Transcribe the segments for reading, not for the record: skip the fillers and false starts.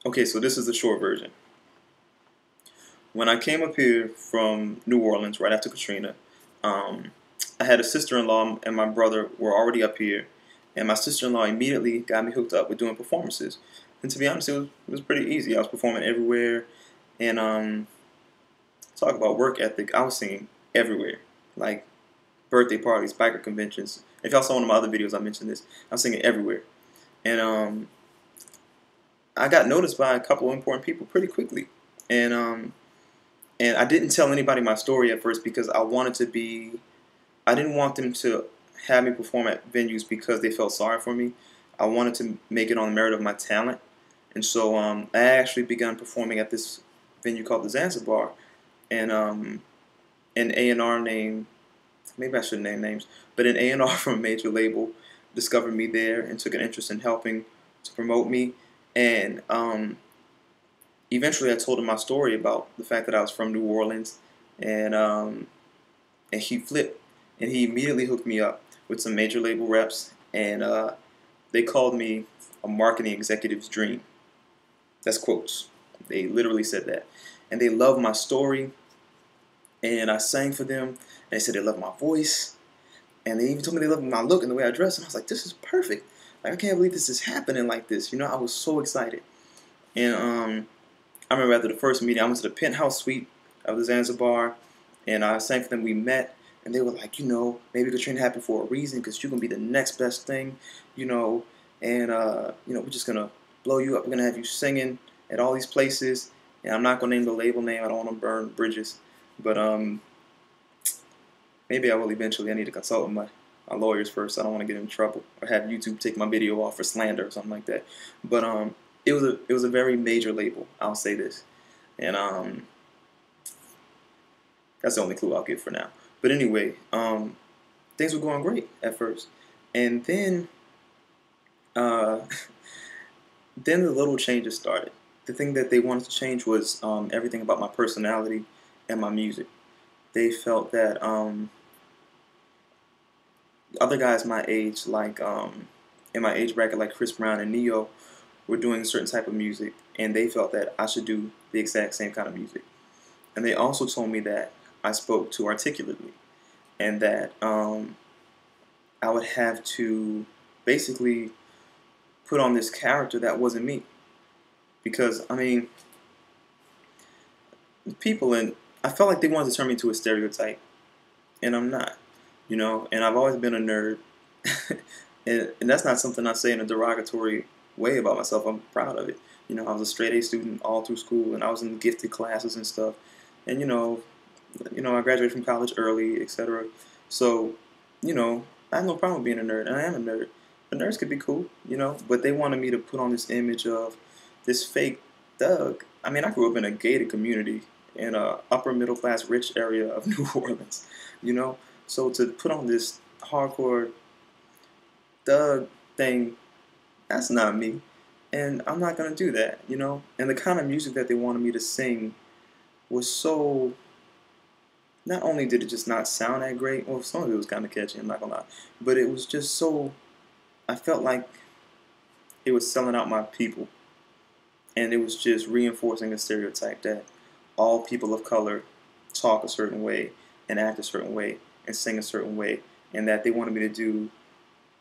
Okay, so this is the short version. When I came up here from New Orleans right after Katrina, um, I had a sister-in-law and my brother were already up here, and my sister-in-law immediately got me hooked up with doing performances. And to be honest, it was pretty easy. I was performing everywhere, and talk about work ethic. I was singing everywhere, like birthday parties, biker conventions. If y'all saw one of my other videos, I mentioned this. I was singing everywhere, and I got noticed by a couple of important people pretty quickly, and I didn't tell anybody my story at first because I didn't want them to have me perform at venues because they felt sorry for me. I wanted to make it on the merit of my talent. And so I actually began performing at this venue called the Zanzibar. And an A&R name, maybe I shouldn't name names, but an A&R from a major label discovered me there and took an interest in helping to promote me. And eventually I told him my story about the fact that I was from New Orleans. And and he flipped, and he immediately hooked me up with some major label reps, and they called me a marketing executive's dream. That's quotes. They literally said that, and they loved my story, and I sang for them. And they said they loved my voice, and they even told me they loved my look and the way I dress, and I was like, this is perfect. Like I can't believe this is happening like this. I was so excited, and I remember after the first meeting, I went to the penthouse suite of the Zanzibar, and I sang for them. We met, and they were like, maybe Katrina happened for a reason because you're gonna be the next best thing, you know, and we're just gonna blow you up. We're gonna have you singing at all these places, and I'm not gonna name the label name. I don't want to burn bridges, but maybe I will eventually. I need to consult with my lawyers first. I don't want to get in trouble or have YouTube take my video off for slander or something like that. But it was a very major label. I'll say this, and that's the only clue I'll give for now. But anyway, things were going great at first, and then uh, then the little changes started. The thing that they wanted to change was everything about my personality and my music. They felt that other guys my age, like in my age bracket, like Chris Brown and Neo, were doing a certain type of music, and they felt that I should do the exact same kind of music. And they also told me that I spoke too articulately, and that I would have to basically put on this character that wasn't me. Because people I felt like they wanted to turn me into a stereotype, and I'm not, And I've always been a nerd, and that's not something I say in a derogatory way about myself. I'm proud of it. I was a straight A student all through school, and I was in gifted classes and stuff. And I graduated from college early, etc. So, I have no problem being a nerd, and I am a nerd. But nerds could be cool, But they wanted me to put on this image of this fake thug. I grew up in a gated community in a upper middle class rich area of New Orleans, So to put on this hardcore thug thing, that's not me, and I'm not gonna do that, And the kind of music that they wanted me to sing was so. Not only did it just not sound that great, well, some of it was kind of catchy, I'm not gonna lie, but it was just so. I felt like it was selling out my people, and it was just reinforcing a stereotype that all people of color talk a certain way and act a certain way and sing a certain way, and that they wanted me to do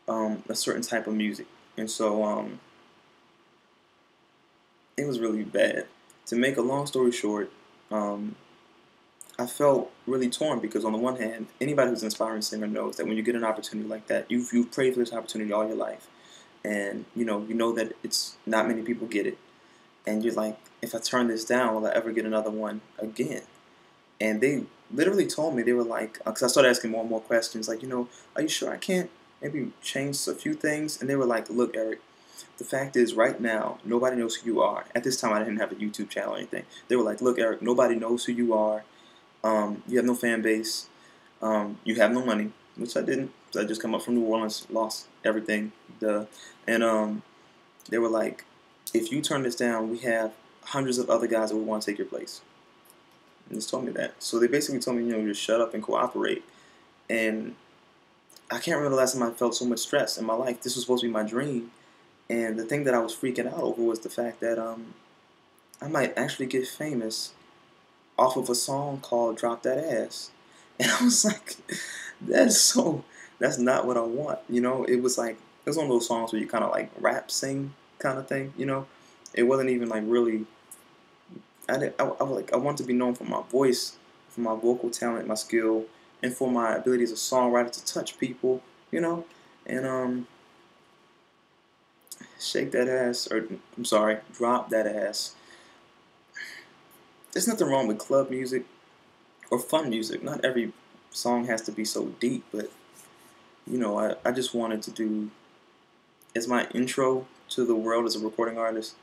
a certain type of music, and so it was really bad. To make a long story short, I felt really torn because on the one hand, anybody who's an inspiring singer knows that when you get an opportunity like that, you've prayed for this opportunity all your life, and you know that it's not many people get it, and you're like, if I turn this down, will I ever get another one again? And they literally told me, they were like, because I started asking more and more questions, like, are you sure I can't maybe change a few things? And they were like, look, Eric, the fact is, right now, nobody knows who you are. At this time, I didn't have a YouTube channel or anything. They were like, look, Eric, nobody knows who you are. You have no fan base. You have no money, which I didn't. I just come up from New Orleans, lost everything. Duh. And they were like, if you turn this down, we have hundreds of other guys that would want to take your place. And just told me that. So they basically told me, just shut up and cooperate. And I can't remember the last time I felt so much stress in my life. This was supposed to be my dream. And the thing that I was freaking out over was the fact that I might actually get famous off of a song called Drop That Ass. And I was like, that's so, that's not what I want. It was like, it was one of those songs where you kind of like rap sing kind of thing. It wasn't even like really, I wanted to be known for my voice, for my vocal talent, my skill, and for my ability as a songwriter to touch people. And shake that ass, or I'm sorry, drop that ass. There's nothing wrong with club music or fun music. Not every song has to be so deep, but I just wanted to do, as my intro to the world as a recording artist,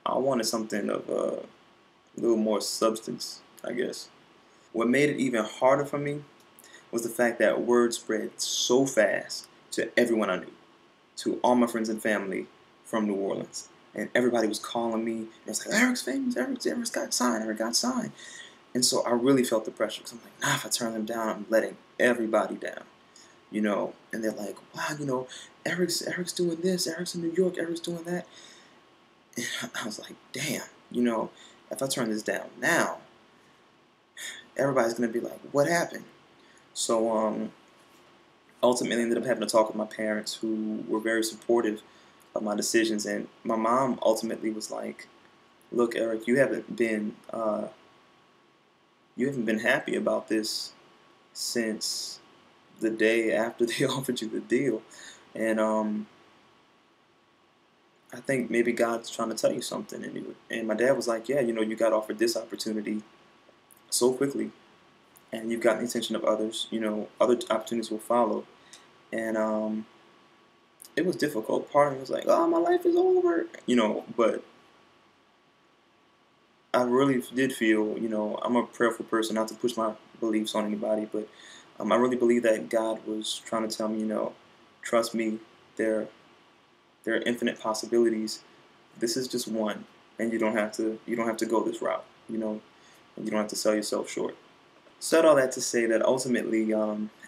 I wanted something of a little more substance, I guess. What made it even harder for me was the fact that word spread so fast to everyone I knew, to all my friends and family from New Orleans. And everybody was calling me. And it was like, Eric's famous. Eric's got signed. Eric got signed. And so I really felt the pressure because I'm like, nah, if I turn them down, I'm letting everybody down. And they're like, wow, Eric's doing this. Eric's in New York. Eric's doing that. And I was like, damn, if I turn this down now, everybody's going to be like, what happened? So ultimately, I ended up having to talk with my parents, who were very supportive of my decisions. And my mom ultimately was like, look, Eric, you haven't been happy about this since the day after they offered you the deal. And I think maybe God's trying to tell you something. And my dad was like, yeah, you got offered this opportunity so quickly, and you've gotten the attention of others. Other opportunities will follow. And it was difficult. Part of me was like, oh, my life is over. But I really did feel, I'm a prayerful person, not to push my beliefs on anybody, but I really believe that God was trying to tell me, trust me, there are infinite possibilities. This is just one, and you don't have to go this route, and you don't have to sell yourself short. Said all that to say that ultimately,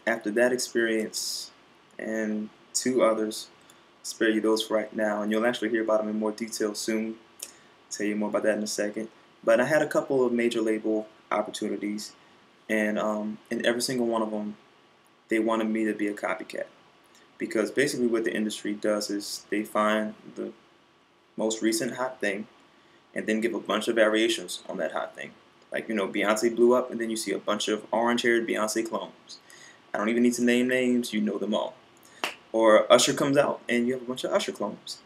after that experience and two others, spare you those for right now, and you'll actually hear about them in more detail soon. I'll tell you more about that in a second. But I had a couple of major label opportunities, and in every single one of them, they wanted me to be a copycat. Because basically what the industry does is they find the most recent hot thing and then give a bunch of variations on that hot thing. Like, Beyonce blew up, and then you see a bunch of orange-haired Beyonce clones. I don't even need to name names, you know them all. Or Usher comes out, and you have a bunch of Usher clones.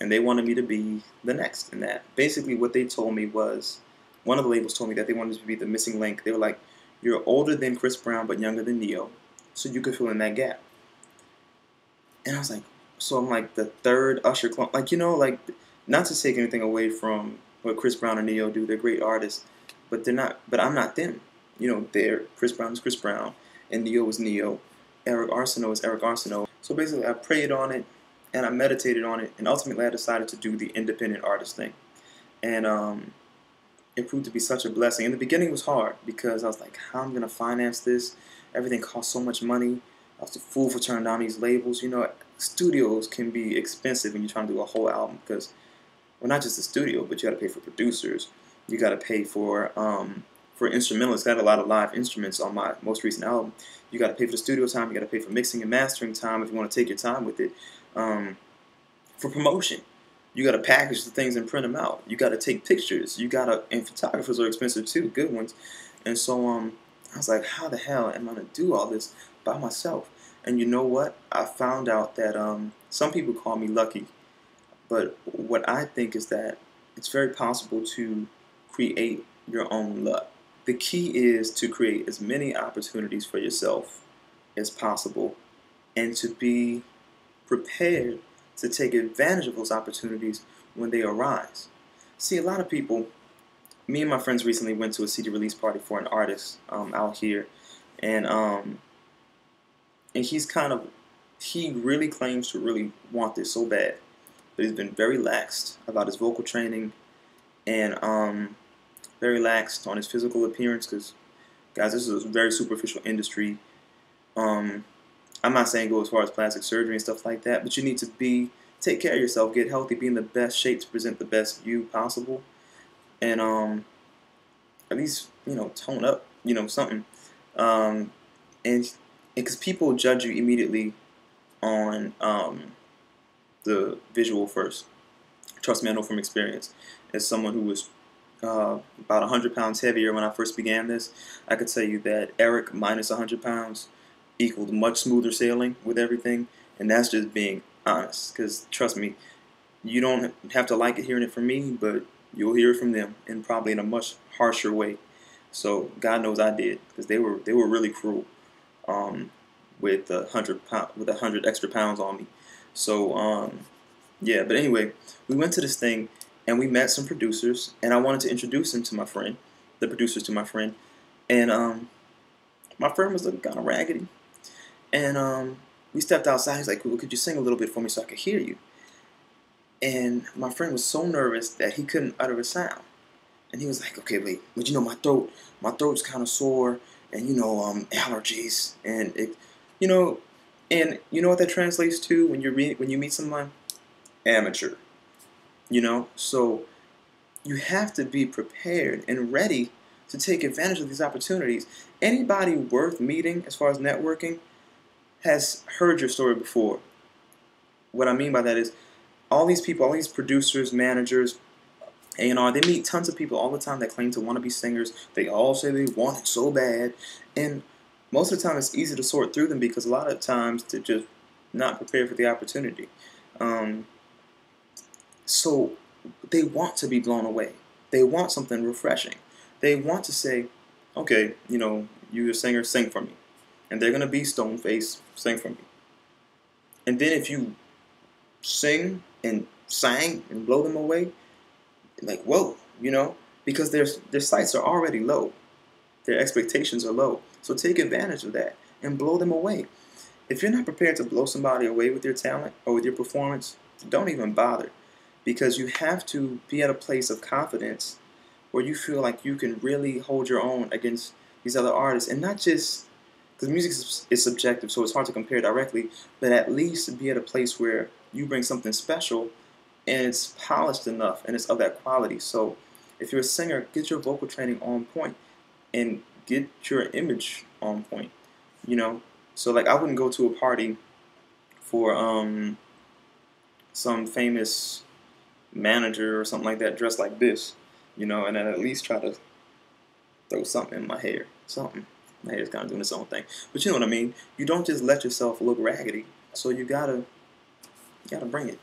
And they wanted me to be the next in that. Basically what they told me was, one of the labels told me that they wanted to be the missing link. They were like, you're older than Chris Brown but younger than Neo, so you could fill in that gap. And I was like, so I'm like the third Usher clone. Like, not to take anything away from what Chris Brown and Neo do. They're great artists, but they're not. But I'm not them. Chris Brown is Chris Brown, and Neo is Neo. Eric Arsenault is Eric Arsenault. So basically, I prayed on it, and I meditated on it, and ultimately, I decided to do the independent artist thing. And it proved to be such a blessing. In the beginning, it was hard because I was like, how am I going to finance this? Everything costs so much money. I was a fool for turning down these labels. Studios can be expensive when you're trying to do a whole album because, well, not just the studio, but you got to pay for producers. You got to pay for instrumentalists. Got a lot of live instruments on my most recent album. You got to pay for the studio time. You got to pay for mixing and mastering time if you want to take your time with it. For promotion, you got to package the things and print them out. You got to take pictures. And photographers are expensive too, good ones. And so I was like, how the hell am I going to do all this by myself? And you know what? I found out that some people call me lucky, but what I think is that it's very possible to create your own luck. The key is to create as many opportunities for yourself as possible and to be prepared to take advantage of those opportunities when they arise. See, a lot of people, me and my friends recently went to a CD release party for an artist out here, and he really claims to really want this so bad, but he's been very lax about his vocal training and very lax on his physical appearance because, guys, this is a very superficial industry. I'm not saying go as far as plastic surgery and stuff like that, but you need to take care of yourself, get healthy, be in the best shape to present the best you possible. and at least tone up, something. Um, and because people judge you immediately on the visual first. Trust me, I know from experience. As someone who was about 100 pounds heavier when I first began this, I could tell you that Eric minus 100 pounds equaled much smoother sailing with everything, and that's just being honest. Because trust me, you don't have to like it hearing it from me, but you'll hear it from them, and probably in a much harsher way. So God knows I did, because they were really cruel with 100 pound with 100 extra pounds on me. So yeah, but anyway, we went to this thing and we met some producers, and I wanted to introduce them to my friend, the producers to my friend, and my friend was looking kind of raggedy, and we stepped outside. He's like, "Well, could you sing a little bit for me so I could hear you?" And my friend was so nervous that he couldn't utter a sound, and he was like, "Okay, wait, but my throat's kind of sore, and allergies, and it, you know, and you know what that translates to when when you meet someone, amateur." So you have to be prepared and ready to take advantage of these opportunities. Anybody worth meeting as far as networking has heard your story before. What I mean by that is all these people, all these producers, managers, A&R, they meet tons of people all the time that claim to want to be singers. They all say they want it so bad, and most of the time it's easy to sort through them because a lot of times they're just not prepared for the opportunity. So they want to be blown away. They want something refreshing. They want to say, okay, you're a singer, sing for me. And they're going to be stone faced, sing for me. And then if you sing and sang and blow them away, like, whoa, because their sights are already low. Their expectations are low. So take advantage of that and blow them away. If you're not prepared to blow somebody away with your talent or with your performance, don't even bother. Because you have to be at a place of confidence where you feel like you can really hold your own against these other artists, and not just because music is subjective, so it's hard to compare directly, but at least be at a place where you bring something special and it's polished enough and it's of that quality. So if you're a singer, get your vocal training on point and get your image on point. So like I wouldn't go to a party for some famous manager or something like that dressed like this, and then at least try to throw something in my hair. Something. My hair's kind of doing its own thing. But you know what I mean? You don't just let yourself look raggedy. So you gotta bring it.